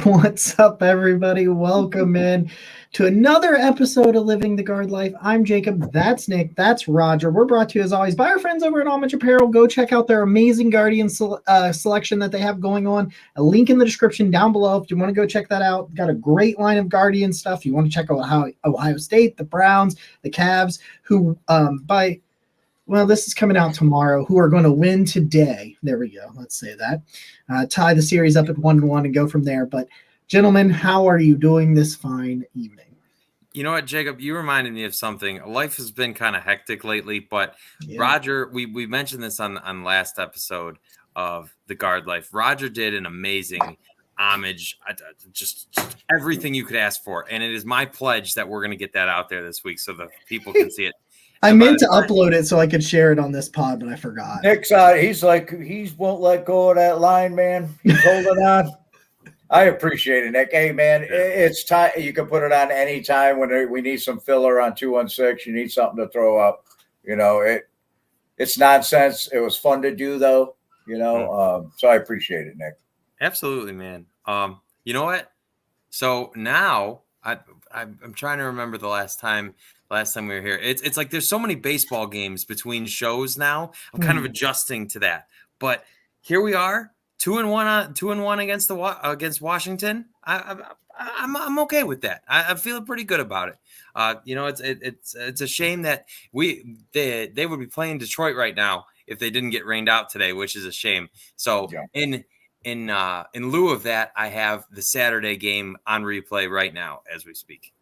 What's up, everybody? Welcome in to another episode of Living the Guard Life. I'm Jacob. That's Nick. That's Roger. We're brought to you, as always, by our friends over at Homage Apparel. Go check out their amazing Guardian selection that they have going on. A link in the description down below if you want to go check that out. Got a great line of Guardian stuff. You want to check out how Ohio State, the Browns, the Cavs, who this is coming out tomorrow, who are going to win today. There we go. Let's say that. Tie the series up at 1-1 and go from there. But, gentlemen, how are you doing this fine evening? You know what, Jacob? You reminded me of something. Life has been kind of hectic lately, but Roger, we mentioned this on last episode of The Guard Life. Roger did an amazing homage, just everything you could ask for. And it is my pledge that we're going to get that out there this week so that people can see it. I meant to upload it so I could share it on this pod, but I forgot. Nick's he's like, he won't let go of that line, man. He's holding on. I appreciate it, Nick. Hey, man, it's time. You can put it on any time when we need some filler on 216. You need something to throw up. You know, it's nonsense. It was fun to do, though. You know, so I appreciate it, Nick. Absolutely, man. You know what? So now I'm trying to remember the last time we were here. It's like there's so many baseball games between shows now. I'm kind of adjusting to that. But here we are, 2-1 against Washington. I'm okay with that. I feel pretty good about it. It's a shame that they would be playing Detroit right now if they didn't get rained out today, which is a shame. So in lieu of that, I have the Saturday game on replay right now as we speak.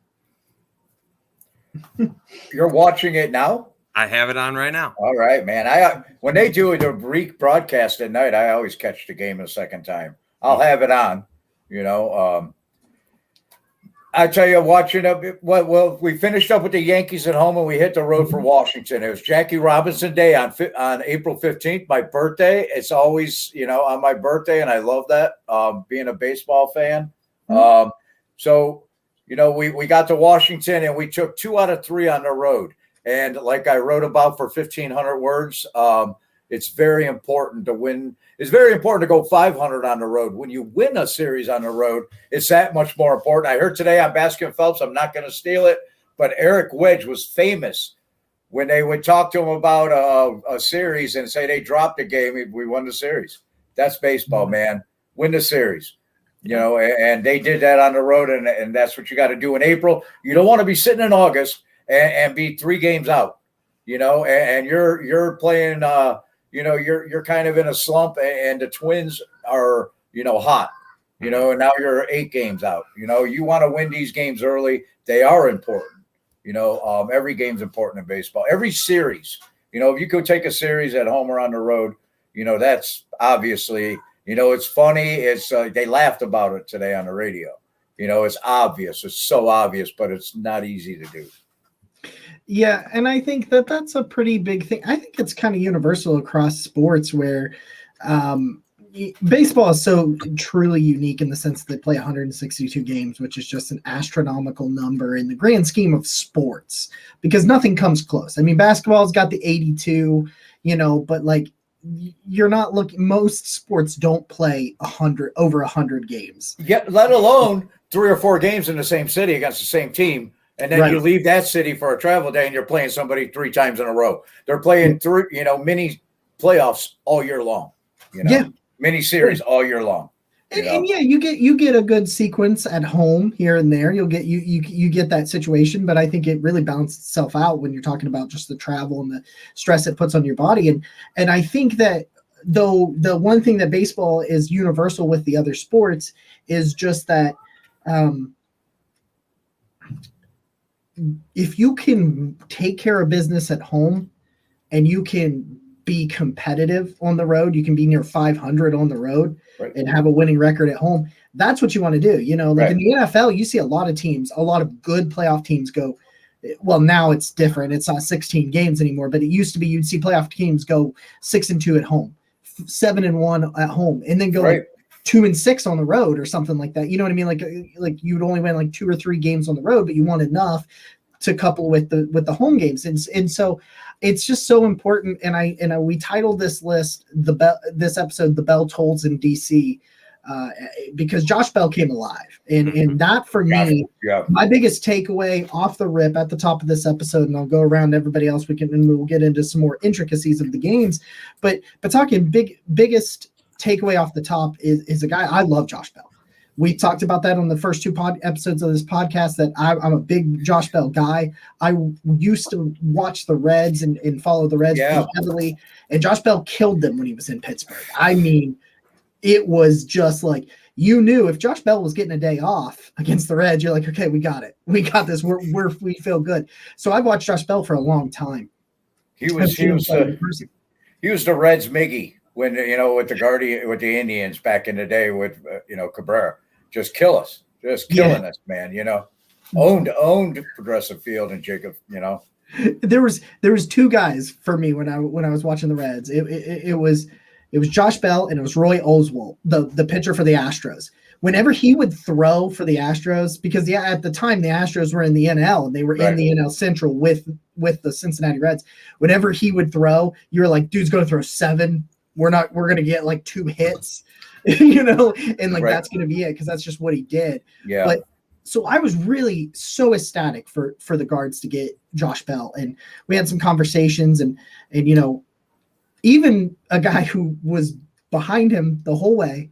You're watching it now? I have it on right now. All right, man. When they do the broadcast at night, I always catch the game a second time. I'll have it on, you know. I tell you, watching it. Well, we finished up with the Yankees at home, and we hit the road for Washington. It was Jackie Robinson Day on April 15th, my birthday. It's always, on my birthday, and I love that, being a baseball fan. So, we got to Washington, and we took 2 out of 3 on the road. And like I wrote about for 1,500 words, it's very important to win. It's very important to go 500 on the road. When you win a series on the road, it's that much more important. I heard today on Baskin Phelps, I'm not going to steal it, but Eric Wedge was famous when they would talk to him about a series and say they dropped a game, we won the series. That's baseball, man. Win the series. And they did that on the road, and that's what you got to do in April. You don't want to be sitting in August and be 3 games out, and you're playing, you're kind of in a slump, and the Twins are, hot, and now you're 8 games out. You want to win these games early. They are important. Every game's important in baseball. Every series, if you could take a series at home or on the road, that's obviously – it's funny. It's they laughed about it today on the radio. It's obvious. It's so obvious, but it's not easy to do. Yeah, and I think that's a pretty big thing. I think it's kind of universal across sports where baseball is so truly unique in the sense that they play 162 games, which is just an astronomical number in the grand scheme of sports because nothing comes close. I mean, basketball's got the 82, but like, you're not looking. Most sports don't play over 100 games. Yeah, let alone 3 or 4 games in the same city against the same team, and then you leave that city for a travel day, and you're playing somebody 3 times in a row. They're playing mini playoffs all year long. Mini series all year long. And you get a good sequence at home here and there. You'll get you get that situation, but I think it really balances itself out when you're talking about just the travel and the stress it puts on your body. And I think that though the one thing that baseball is universal with the other sports is just that if you can take care of business at home and you can be competitive on the road, you can be near 500 on the road and have a winning record at home. That's what you want to do. In the NFL, you see a lot of teams, a lot of good playoff teams go, well, now it's different. It's not 16 games anymore, but it used to be, you'd see playoff teams go 6-2 at home, 7-1 at home, and then go like 2-6 on the road or something like that. You know what I mean? Like you'd only win like 2 or 3 games on the road, but you won enough to couple with the home games. And so it's just so important. And we titled this list, this episode, The Bell Tolls in DC. because Josh Bell came alive. And that for me, my biggest takeaway off the rip at the top of this episode, and I'll go around everybody else, and we'll get into some more intricacies of the games. But talking biggest takeaway off the top is a guy, I love Josh Bell. We talked about that on the first two episodes of this podcast, that I'm a big Josh Bell guy. I used to watch the Reds and follow the Reds heavily, and Josh Bell killed them when he was in Pittsburgh. I mean, it was just like, you knew if Josh Bell was getting a day off against the Reds, you're like, okay, we got it. We got this. We feel good. So I've watched Josh Bell for a long time. He was the Reds Miggy when, with the Indians back in the day with, Cabrera. Just kill us. Just killing us, man, Owned Progressive Field and Jacob, There was two guys for me when I was watching the Reds. It was Josh Bell and it was Roy Oswalt, the pitcher for the Astros. Whenever he would throw for the Astros, because at the time the Astros were in the NL and they were in the NL Central with the Cincinnati Reds. Whenever he would throw, you were like, dude's going to throw 7. We're going to get like 2 hits, and like that's going to be it, because that's just what he did. Yeah. But so I was really so ecstatic for the Guards to get Josh Bell, and we had some conversations, and even a guy who was behind him the whole way,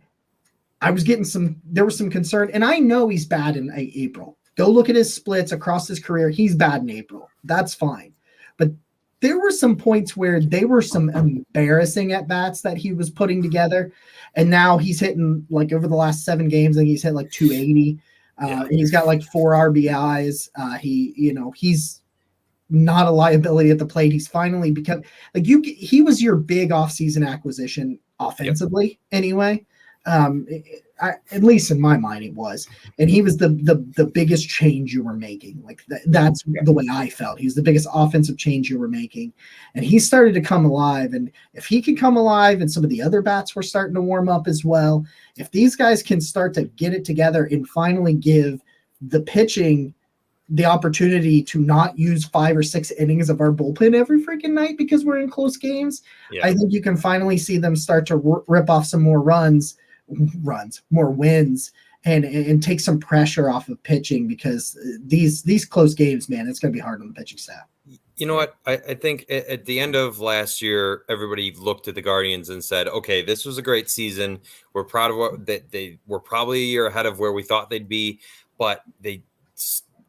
there was some concern, and I know he's bad in April. Go look at his splits across his career. He's bad in April. That's fine. But there were some points where they were some embarrassing at-bats that he was putting together, and now he's hitting, like, over the last 7 games, I think he's hit like 280. And he's got like 4 RBIs. He's not a liability at the plate. He's finally become like he was your big offseason acquisition offensively anyway. At least in my mind it was, and he was the biggest change you were making. Like that's the way I felt. He was the biggest offensive change you were making, and he started to come alive. And if he can come alive, and some of the other bats were starting to warm up as well, if these guys can start to get it together and finally give the pitching the opportunity to not use 5 or 6 innings of our bullpen every freaking night because we're in close games, I think you can finally see them start to rip off some more more wins, and take some pressure off of pitching, because these close games, man, it's going to be hard on the pitching staff. You know what? I think at the end of last year, everybody looked at the Guardians and said, okay, this was a great season. We're proud of what they were, probably a year ahead of where we thought they'd be, but they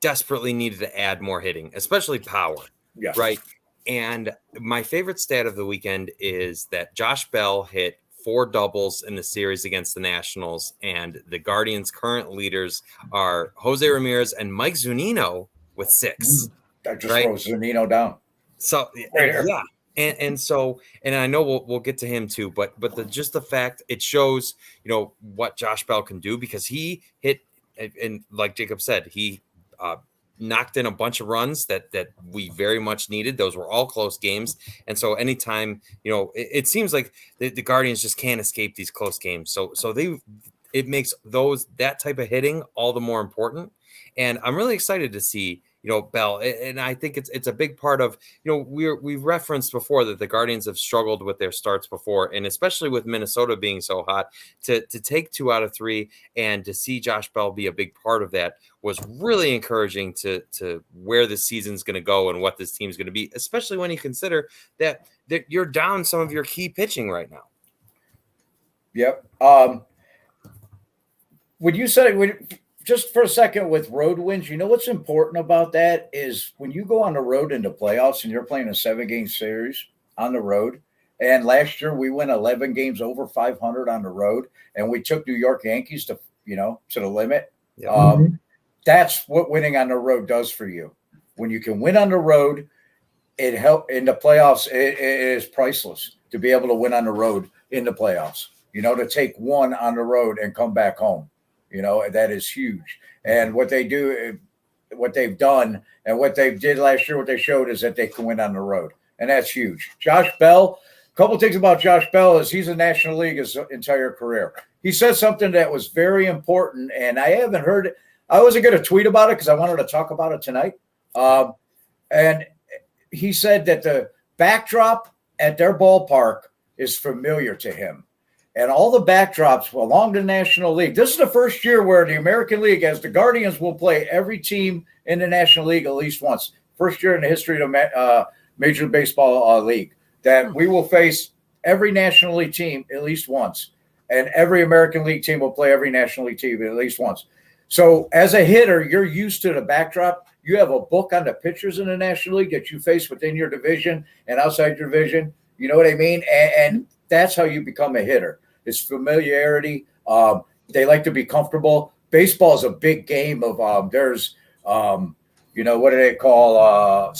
desperately needed to add more hitting, especially power. Yeah. Right. And my favorite stat of the weekend is that Josh Bell hit 4 doubles in the series against the Nationals, and the Guardians' current leaders are Jose Ramirez and Mike Zunino with 6. I just wrote Zunino down. So yeah, and I know we'll get to him too, but just the fact it shows what Josh Bell can do, because he hit, and like Jacob said, he knocked in a bunch of runs that we very much needed. Those were all close games. And so anytime, it seems like the Guardians just can't escape these close games. So it makes that type of hitting all the more important. And I'm really excited to see, Bell. And I think it's a big part of, we've referenced before that the Guardians have struggled with their starts before, and especially with Minnesota being so hot, to take 2 out of 3 and to see Josh Bell be a big part of that was really encouraging to where the season's going to go and what this team's going to be, especially when you consider that you're down some of your key pitching right now. Yep. Would you say, just for a second, with road wins, what's important about that is when you go on the road into playoffs and you're playing a 7-game series on the road, and last year we went 11 games over 500 on the road, and we took New York Yankees to the limit. Yeah. That's what winning on the road does for you. When you can win on the road, it helps in the playoffs. It is priceless to be able to win on the road in the playoffs. To take 1 on the road and come back home. That is huge. And what they've done, and what they did last year, what they showed is that they can win on the road. And that's huge. Josh Bell, a couple of things about Josh Bell is he's in National League his entire career. He said something that was very important, and I haven't heard it. I wasn't going to tweet about it because I wanted to talk about it tonight. And he said that the backdrop at their ballpark is familiar to him. and all the backdrops along the National League. This is the first year where the American League, as the Guardians, will play every team in the National League at least once. First year in the history of the Major League Baseball League that we will face every National League team at least once, and every American League team will play every National League team at least once. So as a hitter, you're used to the backdrop. You have a book on the pitchers in the National League that you face within your division and outside your division. You know what I mean? And that's how you become a hitter. It's familiarity. They like to be comfortable. Baseball is a big game of what do they call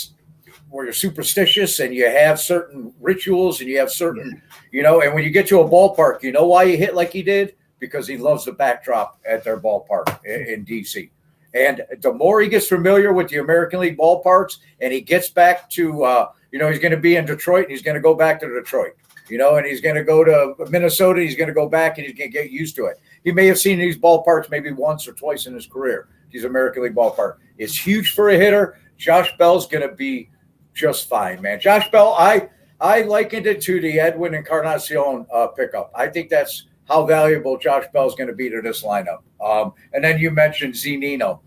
where you're superstitious and you have certain rituals and you have certain, and when you get to a ballpark, you know why he hit like he did? Because he loves the backdrop at their ballpark in DC. And the more he gets familiar with the American League ballparks and he gets back to, he's going to be in Detroit and he's going to go back to Detroit, and he's going to go to Minnesota. He's going to go back and he's going to get used to it. He may have seen these ballparks maybe once or twice in his career. These American League ballpark. It's huge for a hitter. Josh Bell's going to be just fine, man. Josh Bell, I likened it to the Edwin Encarnacion pickup. I think that's how valuable Josh Bell is going to be to this lineup. And then you mentioned Zenino,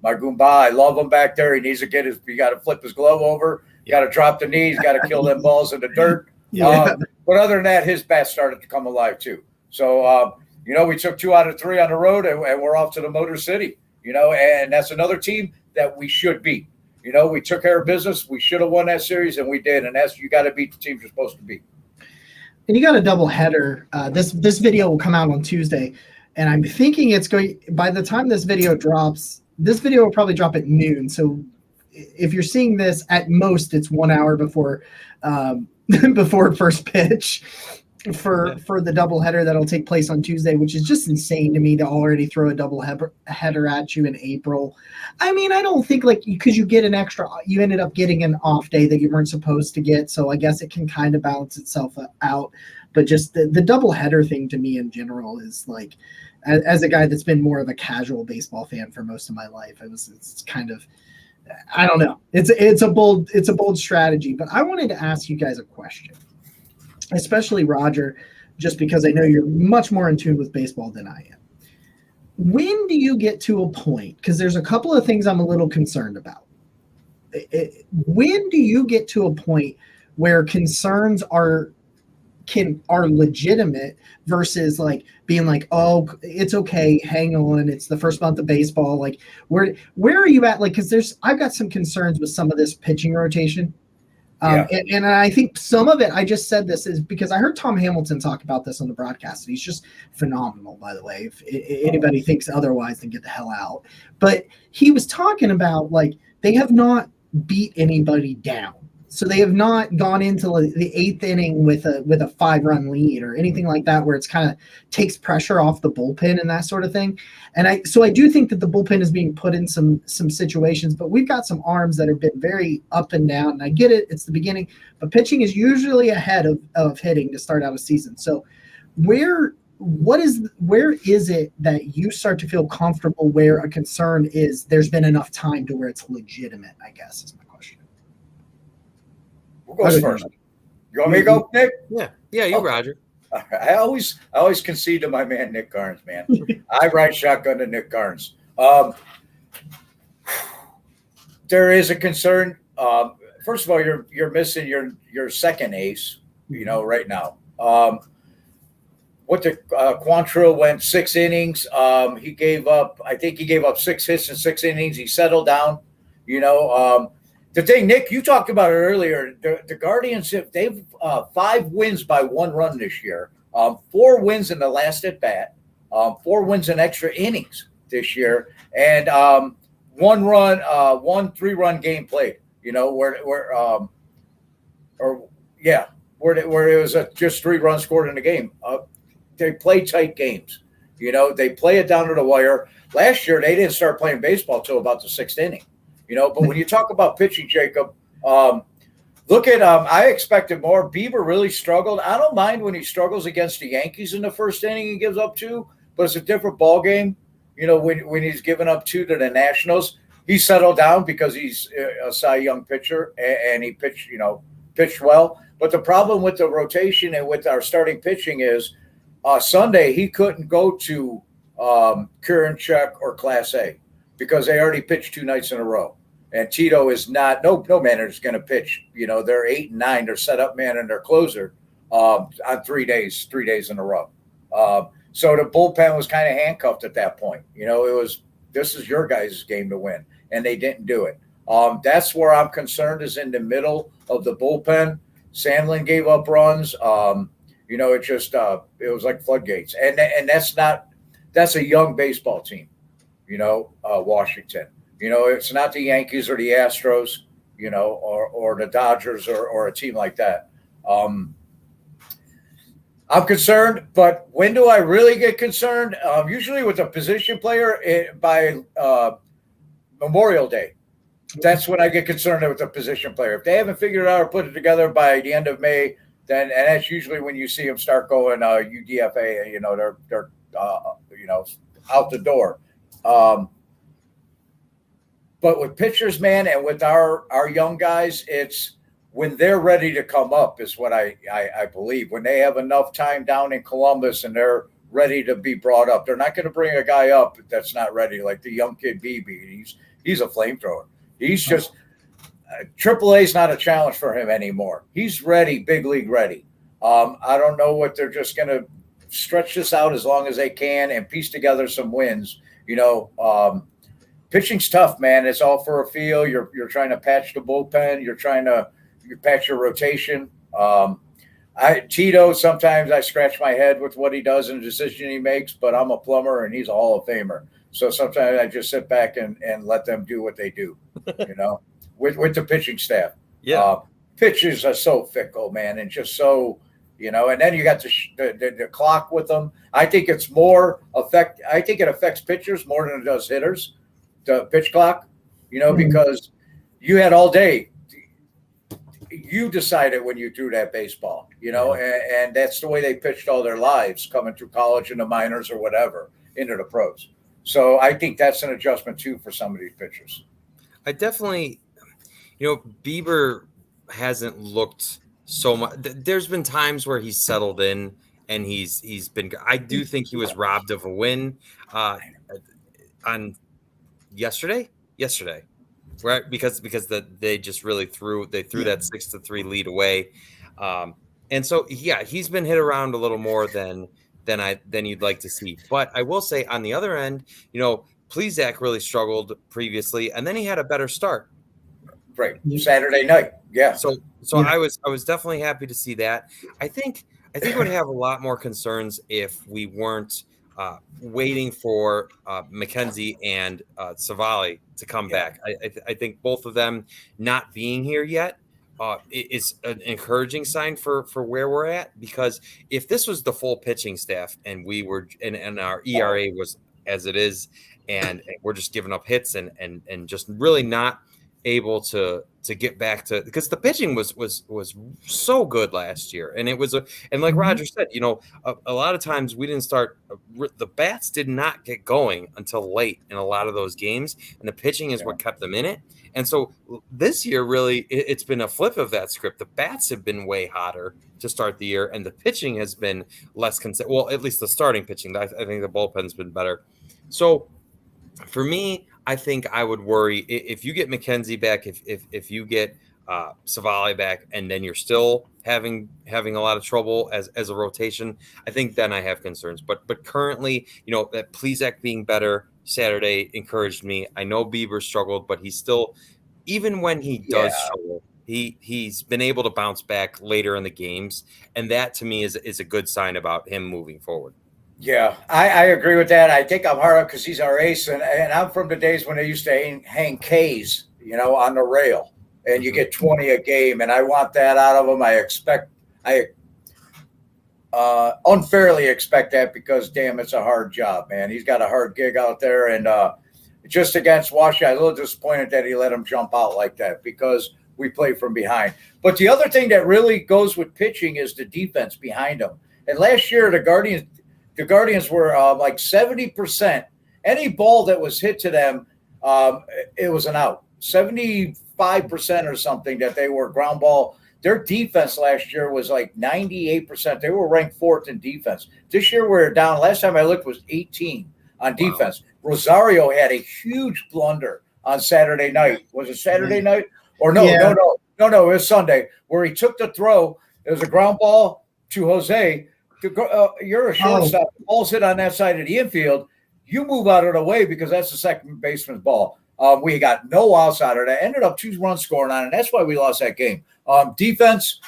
my Goomba. I love him back there. He needs to you got to flip his glove over. You got to drop the knees. Got to kill them balls in the dirt. But other than that, his bat started to come alive too. So, we took 2 out of 3 on the road and we're off to the Motor City, and that's another team that we should beat. We took care of business. We should have won that series, and we did. And you got to beat the teams you're supposed to beat. And you got a double header. This video will come out on Tuesday, and I'm thinking it's going. By the time this video drops, this video will probably drop at noon. So if you're seeing this, at most it's 1 hour before before first pitch for the double header that'll take place on Tuesday, which is just insane to me to already throw a double header at you in April. I mean, I don't think because you ended up getting an off day that you weren't supposed to get. So I guess it can kind of balance itself out. But just the double header thing to me in general is like, as a guy that's been more of a casual baseball fan for most of my life, it's kind of, I don't know. It's a bold strategy, but I wanted to ask you guys a question, especially Roger, just because I know you're much more in tune with baseball than I am. When do you get to a point, because there's a couple of things I'm a little concerned about. When do you get to a point where concerns are legitimate versus like being like, oh, it's okay, hang on, it's the first month of baseball. Like where are you at? Like, because I've got some concerns with some of this pitching rotation. And I think some of it, I just said this is because I heard Tom Hamilton talk about this on the broadcast. And he's just phenomenal, by the way. If anybody thinks otherwise, then get the hell out. But he was talking about like they have not beat anybody down. So they have not gone into the 8th inning with a 5-run lead or anything like that, where it's kind of takes pressure off the bullpen and that sort of thing. And I do think that the bullpen is being put in some situations, but we've got some arms that have been very up and down. And I get it; it's the beginning, but pitching is usually ahead of hitting to start out a season. So where is it that you start to feel comfortable where a concern is there's been enough time to where it's legitimate, I guess is my question. Who goes first? You want me to go, Nick? Yeah, you, Roger. I always concede to my man Nick Garnes, man. I ride shotgun to Nick Garnes. There is a concern. First of all, you're missing your second ace, right now. Quantrill went 6 innings. He gave up 6 hits in 6 innings. He settled down. The thing, Nick, you talked about it earlier. The Guardians, they've 5 wins by 1 run this year, 4 wins in the last at bat, 4 wins in extra innings this year, and 1 3-run game played. Where it was just 3 runs scored in the game. They play tight games. They play it down to the wire. Last year, they didn't start playing baseball till about the 6th inning. But when you talk about pitching, Jacob, look at I expected more. Bieber really struggled. I don't mind when he struggles against the Yankees in the 1st inning and gives up 2, but it's a different ball game. When he's given up 2 to the Nationals, he settled down because he's a Cy Young pitcher and he pitched well. But the problem with the rotation and with our starting pitching is Sunday he couldn't go to Check or Class A because they already pitched 2 nights in a row. And Tito is not no manager is going to pitch. They're 8 and 9. They're setup man and their closer on 3 days in a row. So the bullpen was kind of handcuffed at that point. This is your guys' game to win, and they didn't do it. That's where I'm concerned is in the middle of the bullpen. Sandlin gave up runs. It was like floodgates, and that's a young baseball team. Washington. It's not the Yankees or the Astros, or the Dodgers or a team like that. I'm concerned, but when do I really get concerned? Usually with a position player by Memorial Day. That's when I get concerned with a position player. If they haven't figured it out or put it together by the end of May, and that's usually when you see them start going UDFA. They're out the door. But with pitchers, man, and with our young guys, it's when they're ready to come up is what I believe. When they have enough time down in Columbus and they're ready to be brought up. They're not going to bring a guy up that's not ready, like the young kid BB. He's a flamethrower. He's just AAA is not a challenge for him anymore. He's ready, big league ready. I don't know what they're just going to stretch this out as long as they can and piece together some wins. Pitching's tough, man. It's all for a feel. You're trying to patch the bullpen. You're trying to patch your rotation. Tito, sometimes I scratch my head with what he does and the decision he makes, but I'm a plumber and he's a Hall of Famer. So sometimes I just sit back and let them do what they do, with the pitching staff. Yeah. Pitchers are so fickle, man, and just so, and then you got the clock with them. I think it affects pitchers more than it does hitters, the pitch clock, because you had all day. You decided when you threw that baseball, and that's the way they pitched all their lives, coming through college and the minors or whatever into the pros. So I think that's an adjustment too for some of these pitchers. I definitely, Bieber hasn't looked so much. There's been times where he's settled in and he's been. I do think he was robbed of a win on yesterday, right? Because they just really threw that 6-3 lead away, and so he's been hit around a little more than you'd like to see. But I will say on the other end, Plesac really struggled previously, and then he had a better start. Right, Saturday night, yeah. So yeah. I was definitely happy to see that. I think we'd have a lot more concerns if we weren't waiting for McKenzie and Savali to come back. I think both of them not being here yet is an encouraging sign for where we're at, because if this was the full pitching staff and we were and our ERA was as it is, and we're just giving up hits and just really not able to get back to, because the pitching was so good last year, and it was and like Roger said, a lot of times we didn't start, the bats did not get going until late in a lot of those games, and the pitching is what kept them in it. And so this year, really, it's been a flip of that script. The bats have been way hotter to start the year, and the pitching has been less consistent. Well, at least the starting pitching. I think the bullpen's been better. So for me, I think I would worry if you get McKenzie back, if you get Savali back, and then you're still having a lot of trouble as a rotation. I think then I have concerns. But currently, that Plesac being better Saturday encouraged me. I know Bieber struggled, but he's still, even when he does struggle, he's been able to bounce back later in the games, and that to me is a good sign about him moving forward. Yeah, I agree with that. I think I'm hard up because he's our ace, and I'm from the days when they used to hang K's, on the rail, and you get 20 a game, and I want that out of him. I unfairly expect that because, damn, it's a hard job, man. He's got a hard gig out there, and just against Washington, I'm a little disappointed that he let him jump out like that because we play from behind. But the other thing that really goes with pitching is the defense behind him. And last year, the Guardians were like 70%. Any ball that was hit to them, it was an out. 75% or something that they were ground ball. Their defense last year was like 98%. They were ranked 4th in defense. This year we're down. Last time I looked was 18 on defense. Wow. Rosario had a huge blunder on Saturday night. Was it Saturday night? Or no, it was Sunday, where he took the throw. It was a ground ball to Jose. You're a shortstop. The ball's hit on that side of the infield. You move out of the way because that's the second baseman's ball. We got no outs out of that. Ended up 2 runs scoring on it. That's why we lost that game. Defense,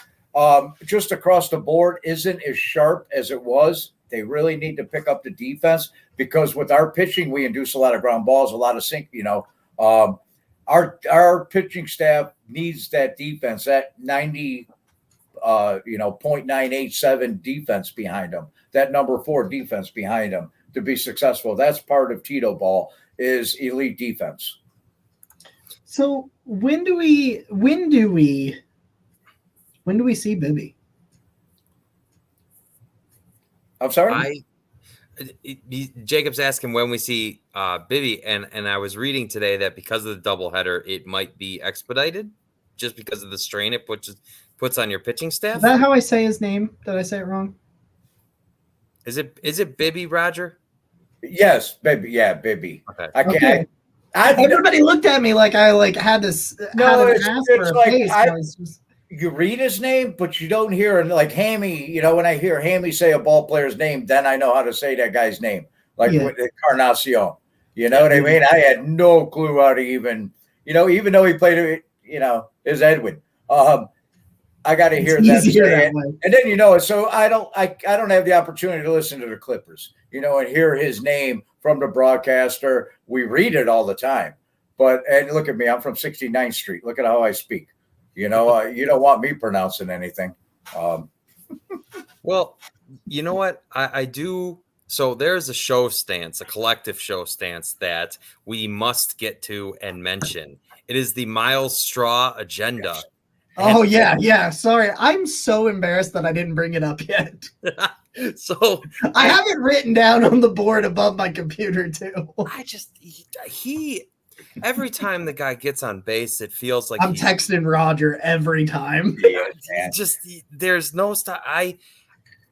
just across the board, isn't as sharp as it was. They really need to pick up the defense because with our pitching, we induce a lot of ground balls, a lot of sink. Our pitching staff needs that defense, that 0.987 defense behind them, that number 4 defense behind them to be successful. That's part of Tito ball is elite defense. So when do we see Bibby? I'm sorry? Jacob's asking when we see Bibby, and I was reading today that because of the doubleheader, it might be expedited just because of the strain it puts on your pitching staff. Is that how I say his name? Did I say it wrong? Is it Bibby, Roger? Yes, Bibby. Yeah, Bibby. Okay. I can't. Okay. Everybody looked at me like I had this. No, it's like you read his name, but you don't hear like Hammy. When I hear Hammy say a ball player's name, then I know how to say that guy's name. Like with Encarnacion. You know what I mean? I had no clue how to even though he played it, is Edwin. I got to hear that. And then so I don't have the opportunity to listen to the Clippers, and hear his name from the broadcaster. We read it all the time. And look at me, I'm from 69th Street. Look at how I speak. You don't want me pronouncing anything. Well, you know what? I do. So there's a collective show stance that we must get to and mention. It is the Myles Straw agenda. Yes. Oh, yeah. Sorry. I'm so embarrassed that I didn't bring it up yet. So I have it written down on the board above my computer, too. He every time the guy gets on base, it feels like I'm texting Roger every time. There's no stop.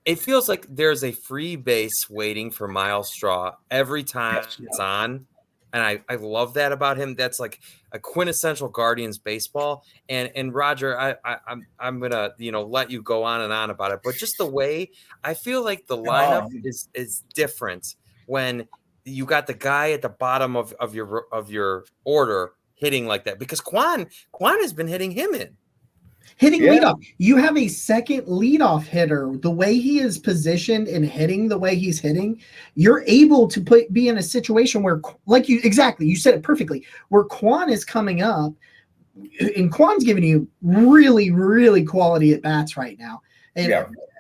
It feels like there's a free base waiting for Myles Straw every time it's on. And I love that about him. That's like a quintessential Guardians baseball. And Roger, I'm gonna let you go on and on about it, but just the way I feel like the lineup is different when you got the guy at the bottom of your order hitting like that, because Quan has been hitting him in. Hitting leadoff. You have a second leadoff hitter. The way he is positioned and hitting the way he's hitting, you're able to be in a situation where, you said it perfectly, where Quan is coming up, and Quan's giving you really, really quality at bats right now. And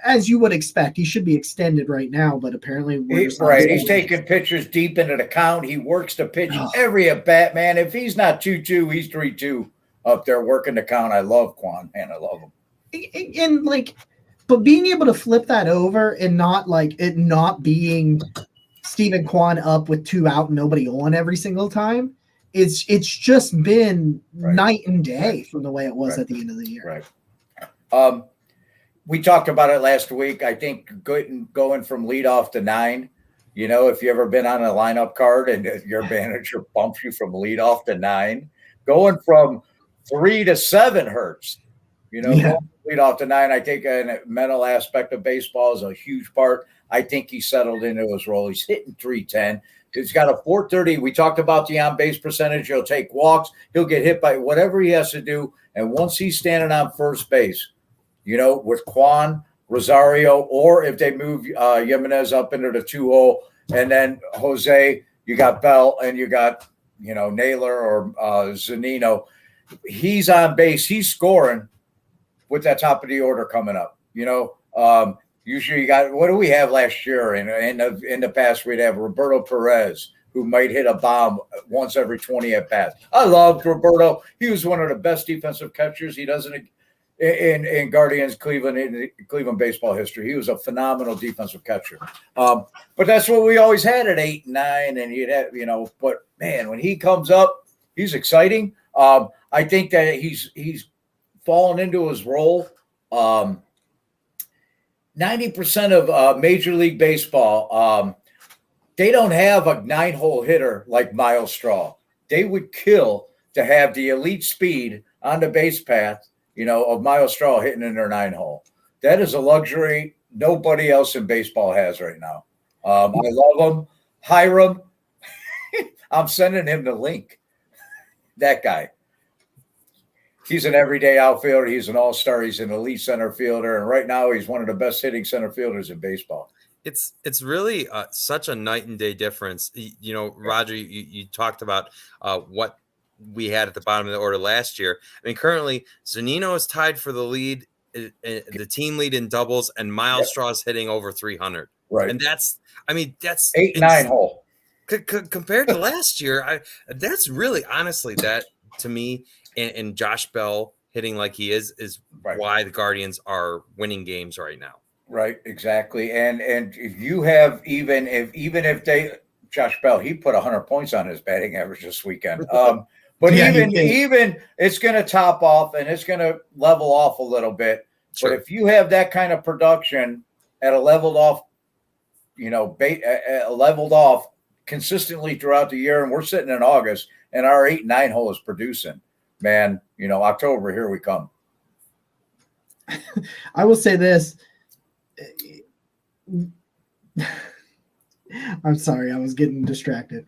as you would expect, he should be extended right now, but apparently he's taking pitchers deep into the count. He works the pitch every at bat, man. If he's not 2-2, he's 3-2. Up there working the count. I love Quan, man. I love him. And but being able to flip that over and not it not being Stephen Quan up with 2 out and nobody on every single time, it's just been night and day from the way it was at the end of the year. Right. We talked about it last week. I think going from leadoff to 9. If you ever been on a lineup card and your manager bumps you from leadoff to 9, going from 3 to 7 hurts. Going lead off to 9. I think a mental aspect of baseball is a huge part. I think he settled into his role. He's hitting 310. He's got a 430. We talked about the on-base percentage. He'll take walks. He'll get hit by whatever he has to do. And once he's standing on first base, with Quan, Rosario, or if they move Jimenez up into the 2-hole, and then Jose, you got Bell, and you got, Naylor or Zunino. He's on base. He's scoring with that top of the order coming up. Usually you got, what do we have last year? In the past, we'd have Roberto Perez, who might hit a bomb once every 20 at bats. I loved Roberto. He was one of the best defensive catchers. He doesn't in Guardians Cleveland baseball history. He was a phenomenal defensive catcher. But that's what we always had at 8 and 9, and you'd have, but man, when he comes up, he's exciting. I think that he's fallen into his role. 90% of Major League Baseball, they don't have a 9-hole hitter like Myles Straw. They would kill to have the elite speed on the base path, of Myles Straw hitting in their 9-hole. That is a luxury nobody else in baseball has right now. I love him. Hiram, I'm sending him the link. That guy. He's an everyday outfielder. He's an all-star. He's an elite center fielder. And right now he's one of the best hitting center fielders in baseball. It's really such a night and day difference. Roger, you talked about what we had at the bottom of the order last year. I mean, currently Zunino is tied for the lead, the team lead in doubles, and Myles Straw is hitting over 300. Right. And that's 8-9 hole. Compared to last year, that's really, honestly, that to me, and Josh Bell hitting like he is why the Guardians are winning games right now. Right, exactly. And if you have even if they Josh Bell, he put 100 points on his batting average this weekend. But even it's going to top off and it's going to level off a little bit. Sure. But if you have that kind of production at a leveled off, leveled off consistently throughout the year, and we're sitting in August and our 8-9 hole is producing, man, October, here we come. I will say this. I'm sorry, I was getting distracted.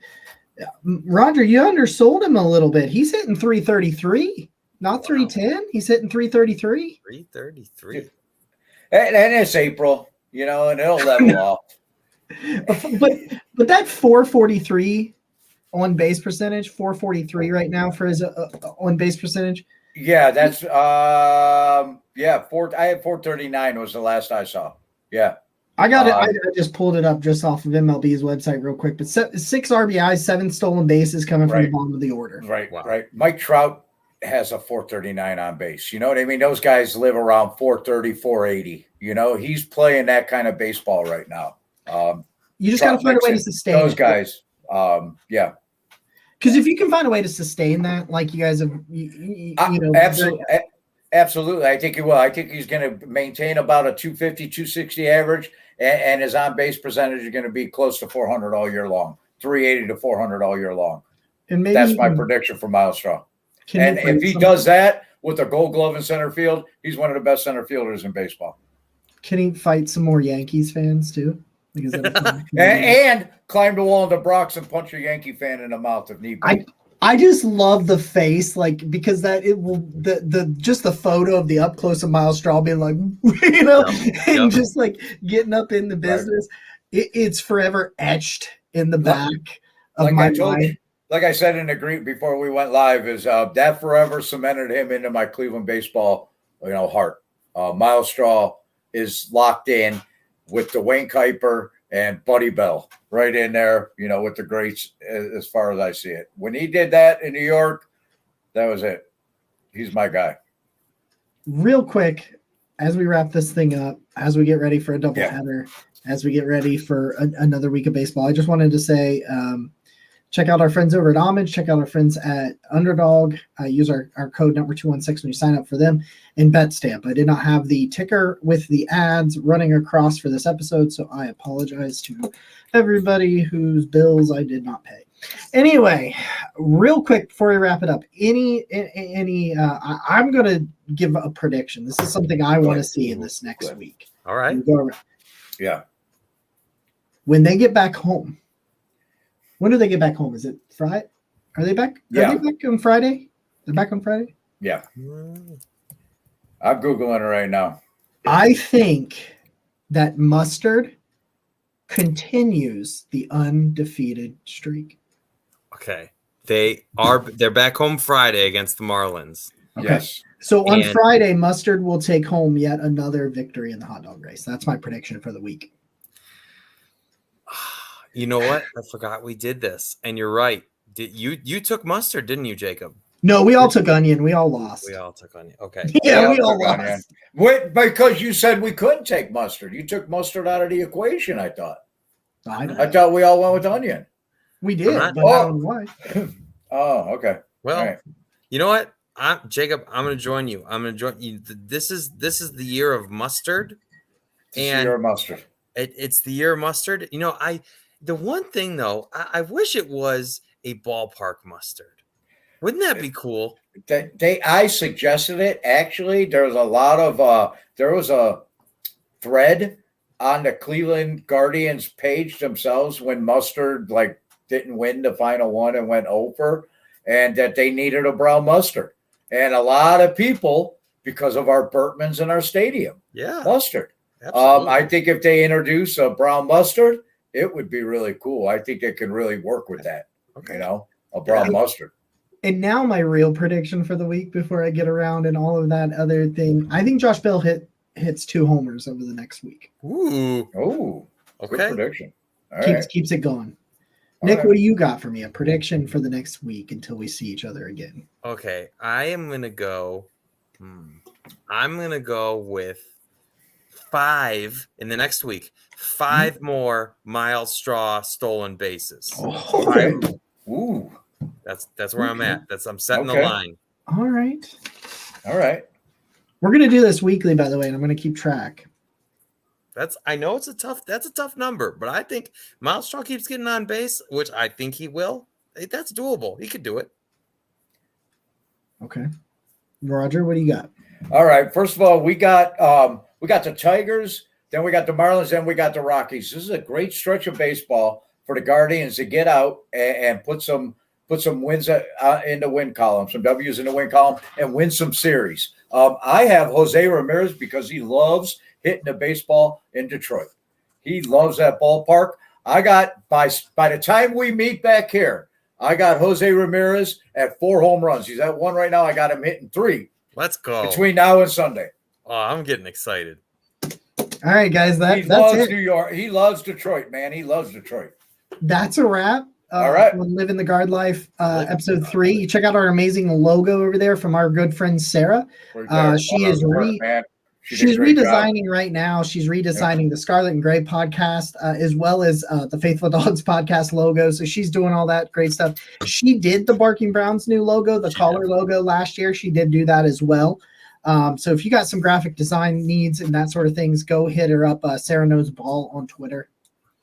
Roger, you undersold him a little bit. He's hitting 333, not 310. He's hitting 333. 333. And it's April, and it'll level off. But that 443 on base percentage, 443 right now for his on base percentage. Yeah, that's I had 439 was the last I saw. Yeah. I got it. I just pulled it up just off of MLB's website real quick. But 6 RBIs, 7 stolen bases coming from the bottom of the order. Right, wow. Right. Mike Trout has a 439 on base. You know what I mean? Those guys live around 430, 480. He's playing that kind of baseball right now. You just got to find a way to sustain those guys. Yeah. Because if you can find a way to sustain that, like you guys have, absolutely. I think he will. I think he's going to maintain about a 250, 260 average, and his on-base percentage is going to be close to 400 all year long, 380 to 400 all year long. And maybe that's my prediction for Myles Straw. And if he does that with a Gold Glove in center field, he's one of the best center fielders in baseball. Can he fight some more Yankees fans too? and climb the wall of the Bronx and punch a Yankee fan in the mouth if need be. I just love the face, because that it will just the photo of the up close of Myles Straw being like, and just getting up in the business. Right. It's forever etched in the back of my mind. Like I said in the greet before we went live, is that forever cemented him into my Cleveland baseball, heart. Myles Straw is locked in with Dwayne Kuiper and Buddy Bell right in there, with the greats as far as I see it. When he did that in New York, that was it. He's my guy. Real quick, as we wrap this thing up, as we get ready for a doubleheader, as we get ready for another week of baseball, I just wanted to say, check out our friends over at Homage. Check out our friends at Underdog. Use our code number 216 when you sign up for them. And BetStamp. I did not have the ticker with the ads running across for this episode, so I apologize to everybody whose bills I did not pay. Anyway, real quick before we wrap it up, I'm going to give a prediction. This is something I want to see in this next week. All right. Yeah. When they get back home. When do they get back home? Is it Friday? Are they back? Yeah. Are they back on Friday? They're back on Friday? Yeah. I'm Googling it right now. I think that Mustard continues the undefeated streak. Okay. They're back home Friday against the Marlins. Okay. Yes. So on Friday, Mustard will take home yet another victory in the hot dog race. That's my prediction for the week. You know what? I forgot we did this, and you're right. You took Mustard, didn't you, Jacob? No, we all took Onion. We all lost. We all took Onion. Okay. Yeah, we all lost. Onion. Wait, because you said we couldn't take Mustard. You took Mustard out of the equation, I thought. I thought we all went with Onion. We did, but I don't know why. Oh, okay. Well, You know what? Jacob, I'm going to join you. I'm going to join you. This is the year of mustard. And your mustard. It's the year of mustard. The one thing though, I wish it was a ballpark mustard. Wouldn't that be cool? I suggested it. Actually, there was a thread on the Cleveland Guardians page themselves when mustard didn't win the final one and went over, and that they needed a brown mustard. And a lot of people, because of our Bertmans in our stadium, mustard. I think if they introduce a brown mustard, it would be really cool. I think it can really work with that. Okay. A brown mustard. And now my real prediction for the week before I get around and all of that other thing. I think Josh Bell hits 2 homers over the next week. Ooh. Oh, okay. Good prediction. Keeps it going. Nick, what do you got for me? A prediction for the next week until we see each other again. Okay. I am going to go. I'm going to go with 5 in the next week. 5 more Myles Straw stolen bases. Okay. Ooh. That's where I'm at. I'm setting the line. All right. We're going to do this weekly, by the way, and I'm going to keep track. I know that's a tough number, but I think Myles Straw keeps getting on base, which I think he will. That's doable. He could do it. Okay. Roger, what do you got? All right. First of all, we got the Tigers, then we got the Marlins, then we got the Rockies. This is a great stretch of baseball for the Guardians to get out and put some wins in the win column, some W's in the win column, and win some series. I have Jose Ramirez because he loves hitting the baseball in Detroit. He loves that ballpark. I got by the time we meet back here, I got Jose Ramirez at 4 home runs. He's at 1 right now. I got him hitting 3. Let's go between now and Sunday. Oh, I'm getting excited. All right, guys. He loves New York. He loves Detroit, man. He loves Detroit. That's a wrap. All right. Living the Guard Life, episode 3. You check out our amazing logo over there from our good friend Sarah. She's redesigning right now. She's redesigning the Scarlet and Gray podcast, as well as the Faithful Dogs podcast logo. So she's doing all that great stuff. She did the Barking Browns new logo, the collar logo last year. She did do that as well. So if you got some graphic design needs and that sort of things, go hit her up. Sarah Knows Ball on Twitter.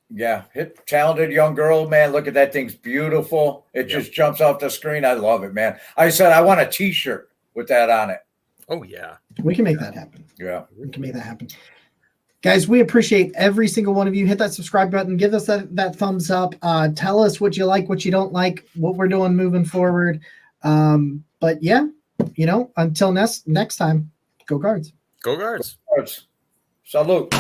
Yeah, talented young girl, man. Look at that thing's beautiful. It just jumps off the screen. I love it, man. I said I want a T-shirt with that on it. Oh yeah, we can make that happen. Yeah, we can make that happen, guys. We appreciate every single one of you. Hit that subscribe button. Give us that thumbs up. Tell us what you like, what you don't like, what we're doing moving forward. But yeah, until next time, go Guards. Go Guards. Salute.